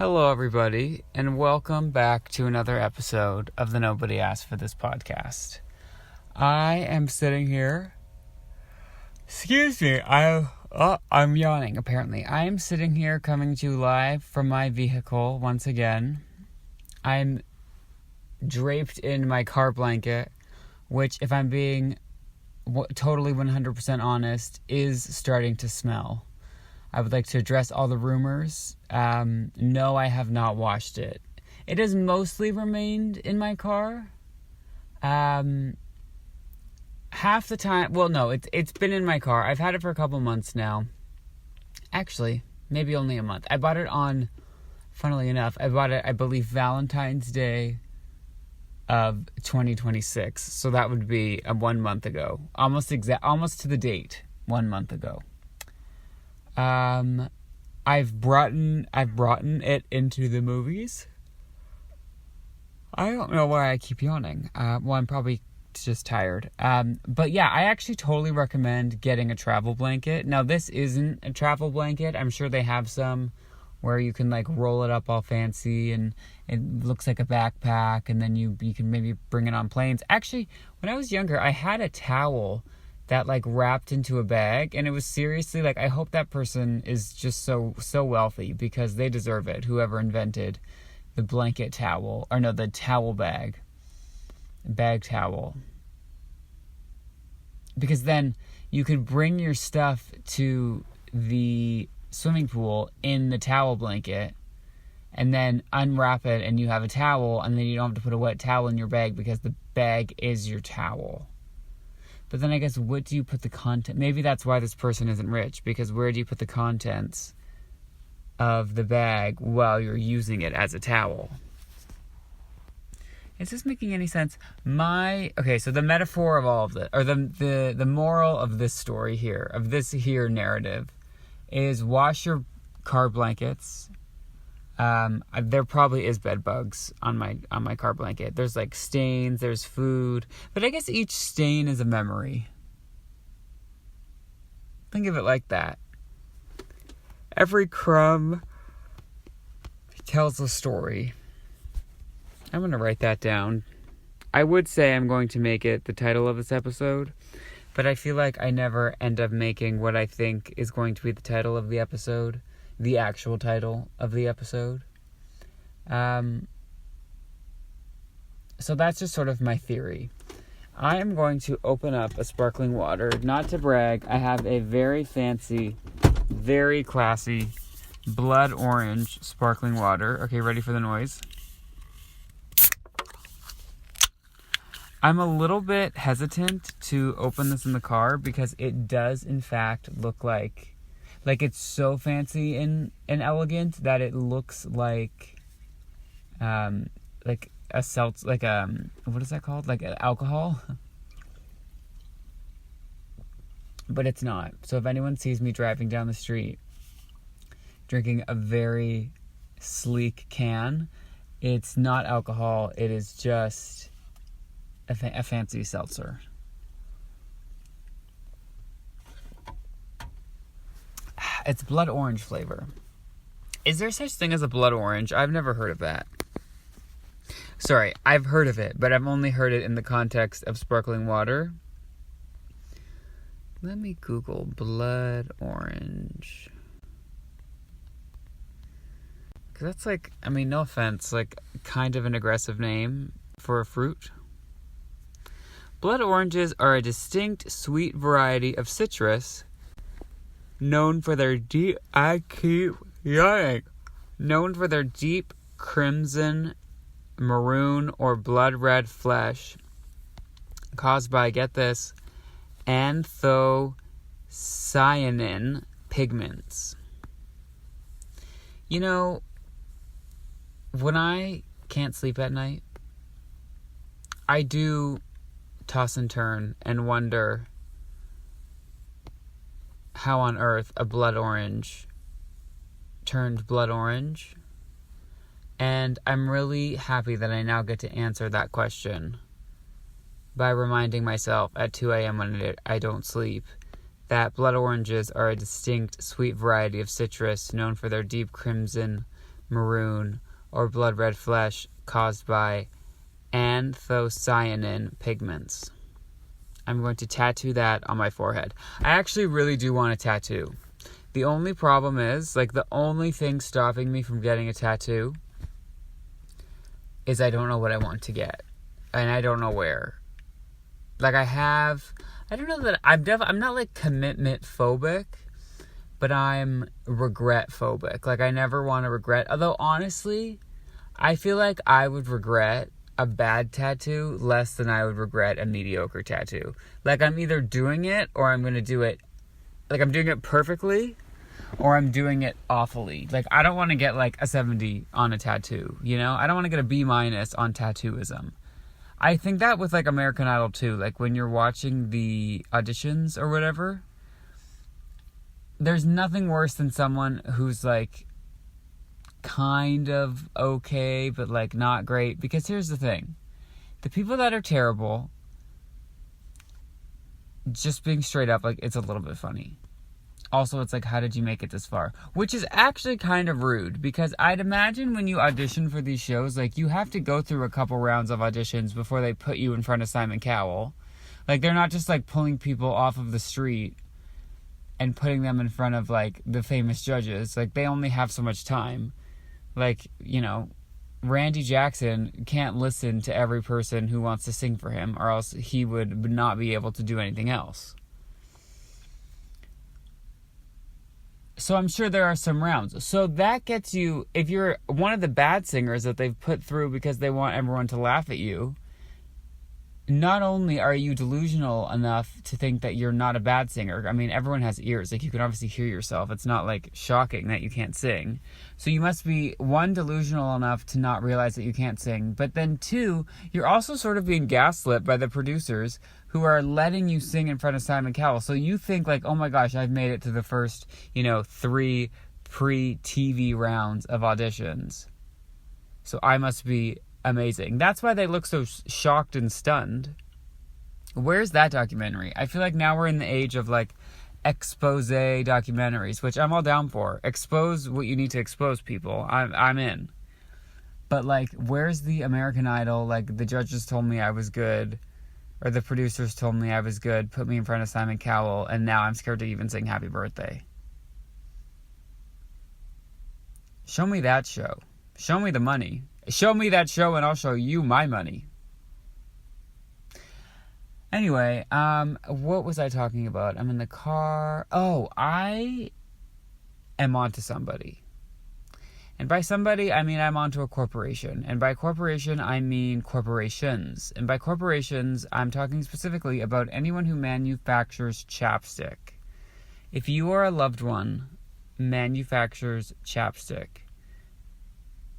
Hello, everybody, and welcome back to another episode of the Nobody Asked for This podcast. I am sitting here. Excuse me, I'm yawning, apparently. I am sitting here coming to you live from my vehicle once again. I'm draped in my car blanket, which, if I'm being totally 100% honest, is starting to smell. I would like to address all the rumors. No, I have not washed it. It has mostly remained in my car. Half the time, well, no, it's been in my car. I've had it for a couple months now. Actually, maybe only a month. I bought it on, funnily enough, I believe, Valentine's Day of 2026. So that would be 1 month ago. Almost to the date, 1 month ago. I've brought it into the movies. I don't know why I keep yawning. Well, I'm probably just tired. But yeah, I actually totally recommend getting a travel blanket. Now, this isn't a travel blanket. I'm sure they have some where you can like roll it up all fancy and it looks like a backpack, and then you can maybe bring it on planes. Actually, when I was younger, I had a towel that like wrapped into a bag, and it was seriously like, I hope that person is just so wealthy, because they deserve it, whoever invented the blanket towel, or no, the towel bag towel, because then you could bring your stuff to the swimming pool in the towel blanket and then unwrap it, and you have a towel, and then you don't have to put a wet towel in your bag because the bag is your towel. But then I guess, what do you put the content? Maybe that's why this person isn't rich, because where do you put the contents of the bag while you're using it as a towel? Is this making any sense? Okay, so the metaphor of all of this, or the moral of this story here, of this here narrative, is wash your car blankets. There probably is bed bugs on my car blanket. There's like stains, there's food, but I guess each stain is a memory. Think of it like that. Every crumb tells a story. I'm going to write that down. I would say I'm going to make it the title of this episode, but I feel like I never end up making what I think is going to be the title of the episode. The actual title of the episode. So that's just sort of my theory. I am going to open up a sparkling water. Not to brag, I have a very fancy, very classy blood orange sparkling water. Okay, ready for the noise? I'm a little bit hesitant to open this in the car because it does in fact look like it's so fancy and elegant that it looks like a seltzer, what is that called? Like alcohol? But it's not. So if anyone sees me driving down the street drinking a very sleek can, it's not alcohol. It is just a fancy seltzer. It's blood orange flavor. Is there such thing as a blood orange? I've never heard of that. Sorry, I've heard of it, but I've only heard it in the context of sparkling water. Let me Google blood orange. Because that's like, I mean, no offense, like kind of an aggressive name for a fruit. Blood oranges are a distinct sweet variety of citrus known for their deep crimson, maroon, or blood red flesh caused by, get this, anthocyanin pigments. You know, when I can't sleep at night, I do toss and turn and wonder how on earth a blood orange turned blood orange. And I'm really happy that I now get to answer that question by reminding myself at 2 a.m. when I don't sleep that blood oranges are a distinct sweet variety of citrus known for their deep crimson, maroon, or blood red flesh caused by anthocyanin pigments. I'm going to tattoo that on my forehead. I actually really do want a tattoo. The only problem is, like, the only thing stopping me from getting a tattoo is I don't know what I want to get. And I don't know where. Like, I don't know that I'm not, like, commitment phobic, but I'm regret phobic. Like, I never want to regret. Although, honestly, I feel like I would regret a bad tattoo less than I would regret a mediocre tattoo. Like, I'm either doing it or I'm going to do it, like, I'm doing it perfectly or I'm doing it awfully. Like, I don't want to get, like, a 70 on a tattoo, you know? I don't want to get a B- on tattooism. I think that with, like, American Idol too. Like, when you're watching the auditions or whatever, there's nothing worse than someone who's, like, kind of okay, but, like, not great. Because here's the thing. The people that are terrible, just being straight up, like, it's a little bit funny. Also, it's like, how did you make it this far? Which is actually kind of rude, because I'd imagine when you audition for these shows, like, you have to go through a couple rounds of auditions before they put you in front of Simon Cowell. Like, they're not just, like, pulling people off of the street and putting them in front of, like, the famous judges. Like, they only have so much time. Like, you know, Randy Jackson can't listen to every person who wants to sing for him, or else he would not be able to do anything else. So I'm sure there are some rounds. So that gets you, if you're one of the bad singers that they've put through because they want everyone to laugh at you, not only are you delusional enough to think that you're not a bad singer. I mean, everyone has ears. Like, you can obviously hear yourself. It's not, like, shocking that you can't sing. So you must be, one, delusional enough to not realize that you can't sing. But then, two, you're also sort of being gaslit by the producers who are letting you sing in front of Simon Cowell. So you think, like, oh my gosh, I've made it to the first, 3 pre-TV rounds of auditions. So I must be amazing. That's why they look so shocked and stunned. Where's that documentary? I feel like now we're in the age of, like, expose documentaries, which I'm all down for. Expose what you need to expose, people. I'm in. But, like, where's the American Idol? Like, the judges told me I was good, or the producers told me I was good, put me in front of Simon Cowell, and now I'm scared to even sing Happy Birthday. Show me that show. Show me the money. Show me that show and I'll show you my money. Anyway, what was I talking about? I'm in the car. Oh, I am onto somebody. And by somebody, I mean I'm onto a corporation. And by corporation, I mean corporations. And by corporations, I'm talking specifically about anyone who manufactures chapstick. If you or a loved one manufactures chapstick,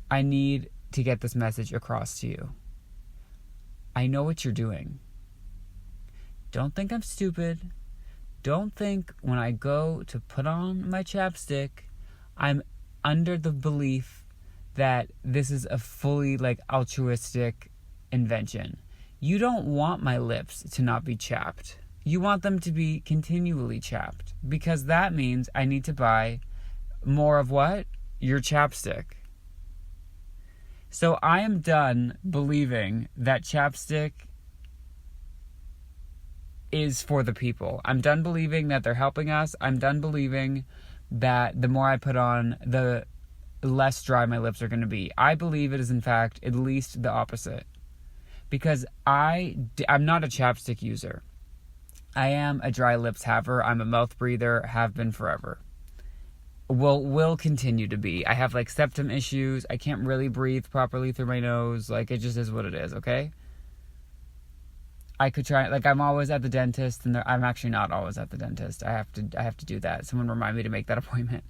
I need to get this message across to you. I know what you're doing. Don't think I'm stupid. Don't think when I go to put on my chapstick, I'm under the belief that this is a fully, like, altruistic invention. You don't want my lips to not be chapped. You want them to be continually chapped, because that means I need to buy more of what? Your chapstick. So I am done believing that chapstick is for the people. I'm done believing that they're helping us. I'm done believing that the more I put on, the less dry my lips are going to be. I believe it is, in fact, at least the opposite. Because I'm not a chapstick user. I am a dry lips haver. I'm a mouth breather, have been forever. Will continue to be. I have, like, septum issues. I can't really breathe properly through my nose. Like, it just is what it is, okay? I could try, like, I'm always at the dentist, and I'm actually not always at the dentist. I have to do that. Someone remind me to make that appointment.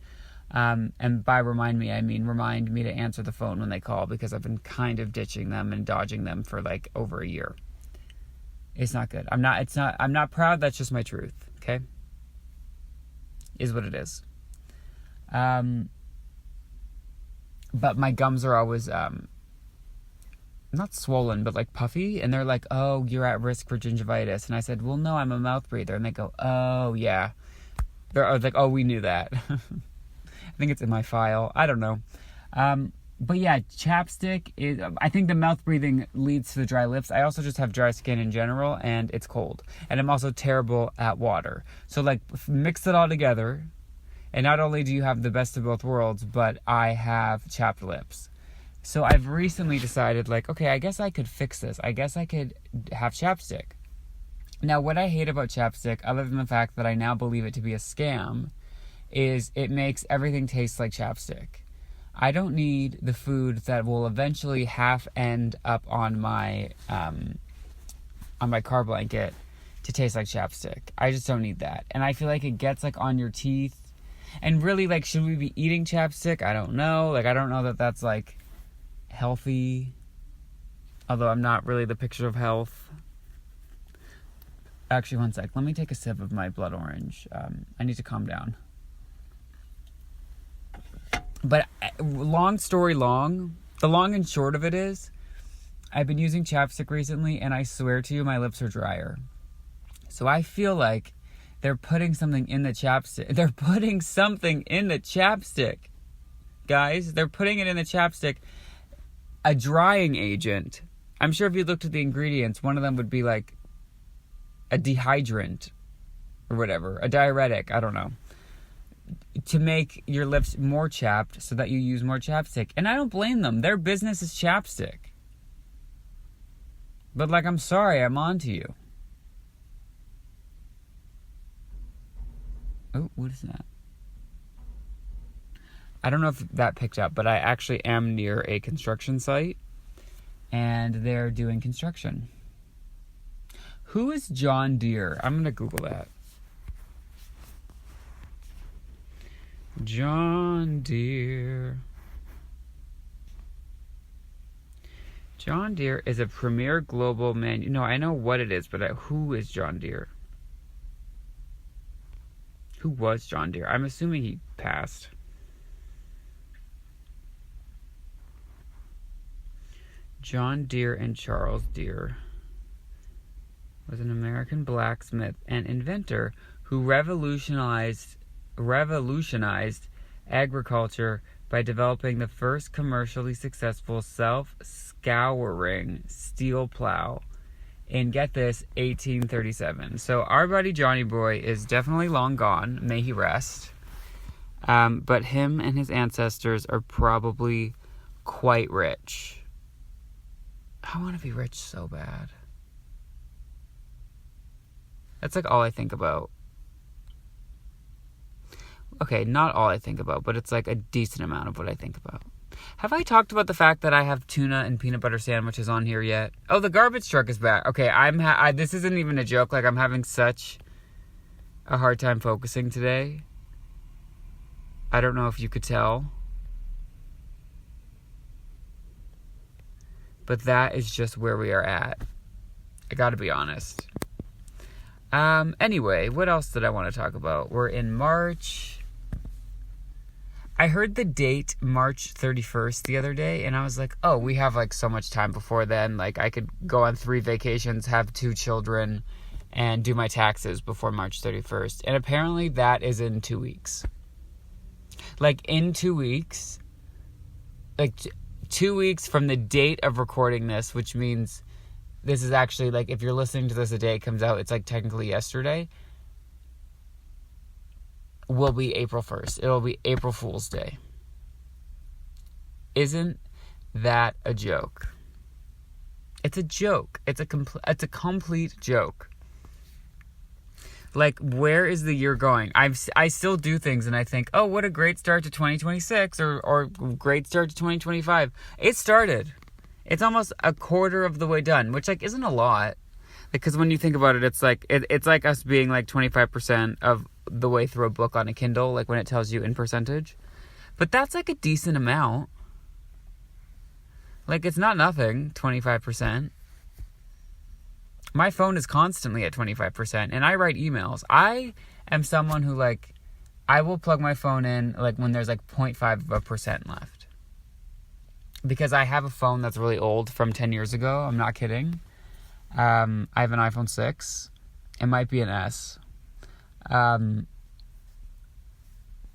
And by remind me, I mean remind me to answer the phone when they call, because I've been kind of ditching them and dodging them for, like, over a year. It's not good. I'm not proud. That's just my truth, okay? Is what it is. But my gums are always, not swollen, but, like, puffy. And they're like, oh, you're at risk for gingivitis. And I said, well, no, I'm a mouth breather. And they go, oh, yeah. They're like, oh, we knew that. I think it's in my file. I don't know. But yeah, chapstick is, I think the mouth breathing leads to the dry lips. I also just have dry skin in general, and it's cold. And I'm also terrible at water. So like, mix it all together, and not only do you have the best of both worlds, but I have chapped lips. So I've recently decided, like, okay, I guess I could fix this. I guess I could have chapstick. Now, what I hate about chapstick, other than the fact that I now believe it to be a scam, is it makes everything taste like chapstick. I don't need the food that will eventually half end up on my car blanket to taste like chapstick. I just don't need that. And I feel like it gets like on your teeth. And really, like, should we be eating chapstick? I don't know. Like, I don't know that that's like healthy. Although I'm not really the picture of health. Actually, one sec. Let me take a sip of my blood orange. I need to calm down. But long story long, the long and short of it is, I've been using chapstick recently, and I swear to you, my lips are drier. So I feel like they're putting something in the chapstick. They're putting something in the chapstick. Guys, they're putting it in the chapstick. A drying agent. I'm sure if you looked at the ingredients, one of them would be like a dehydrant or whatever, a diuretic, I don't know, to make your lips more chapped so that you use more chapstick. And I don't blame them. Their business is chapstick. But like, I'm sorry, I'm on to you. Oh, what is that? I don't know if that picked up, but I actually am near a construction site, and they're doing construction. Who is John Deere? I'm going to Google that. John Deere. John Deere is a premier global No, I know what it is, but who is John Deere? Who was John Deere? I'm assuming he passed. John Deere and Charles Deere was an American blacksmith and inventor who revolutionized agriculture by developing the first commercially successful self-scouring steel plow in, get this, 1837. So our buddy Johnny Boy is definitely long gone. May he rest. But him and his ancestors are probably quite rich. I want to be rich so bad. That's like all I think about. Okay, not all I think about, but it's like a decent amount of what I think about. Have I talked about the fact that I have tuna and peanut butter sandwiches on here yet? Oh, the garbage truck is back. Okay, this isn't even a joke. Like, I'm having such a hard time focusing today. I don't know if you could tell. But that is just where we are at. I gotta be honest. Anyway, what else did I want to talk about? We're in March. I heard the date March 31st the other day, and I was like, oh, we have like so much time before then. Like, I could go on 3 vacations, have 2 children, and do my taxes before March 31st. And apparently that is in 2 weeks. Like, in 2 weeks, like 2 weeks from the date of recording this, which means this is actually, like, if you're listening to this the day it comes out, it's like technically yesterday, will be April 1st. It'll be April Fool's Day. Isn't that a joke? It's a joke. It's a complete joke. Like, where is the year going? I still do things and I think, oh, what a great start to 2026 or great start to 2025. It started. It's almost a quarter of the way done, which, like, isn't a lot. Because when you think about it, it's like it's like us being like 25% of the way through a book on a Kindle, like when it tells you in percentage. But that's like a decent amount. Like, it's not nothing, 25%. My phone is constantly at 25%, and I write emails. I am someone who, like, I will plug my phone in, like, when there's, like, 0.5% left. Because I have a phone that's really old from 10 years ago. I'm not kidding. I have an iPhone 6. It might be an S. And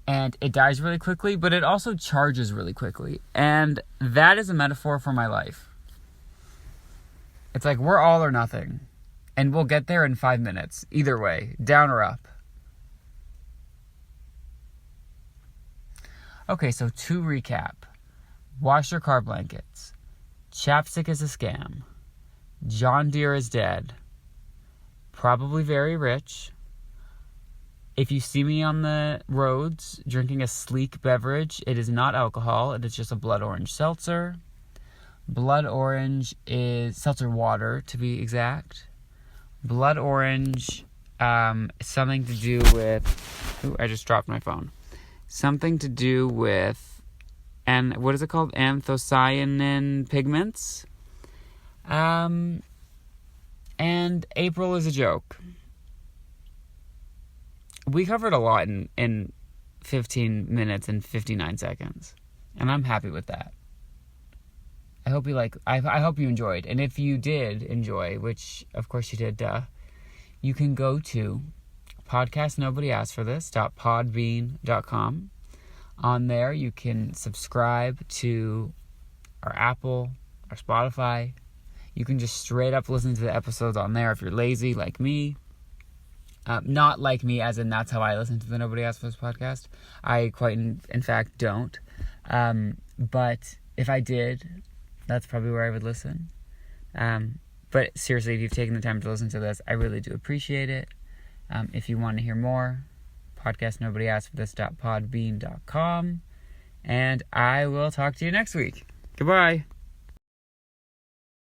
and it dies really quickly, but it also charges really quickly. And that is a metaphor for my life. It's like we're all or nothing, and we'll get there in 5 minutes. Either way, down or up. Okay, so to recap. Wash your car blankets. Chapstick is a scam. John Deere is dead. Probably very rich. If you see me on the roads drinking a sleek beverage, it is not alcohol. It is just a blood orange seltzer. Blood orange is seltzer water, to be exact. Blood orange, something to do with... Ooh, I just dropped my phone. Something to do with... And what is it called? Anthocyanin pigments. And April is a joke. We covered a lot in 15 minutes and 59 seconds. And I'm happy with that. I hope you I hope you enjoyed. And if you did enjoy, which of course you did, you can go to podcastnobodyaskforthis.podbean.com. On there you can subscribe to our Apple, our Spotify. You can just straight up listen to the episodes on there if you're lazy like me. Not like me, as in that's how I listen to the Nobody Asked For This podcast. I quite, in fact, don't. But if I did, that's probably where I would listen. But seriously, if you've taken the time to listen to this, I really do appreciate it. If you want to hear more, podcastnobodyaskforthis.podbean.com. And I will talk to you next week. Goodbye.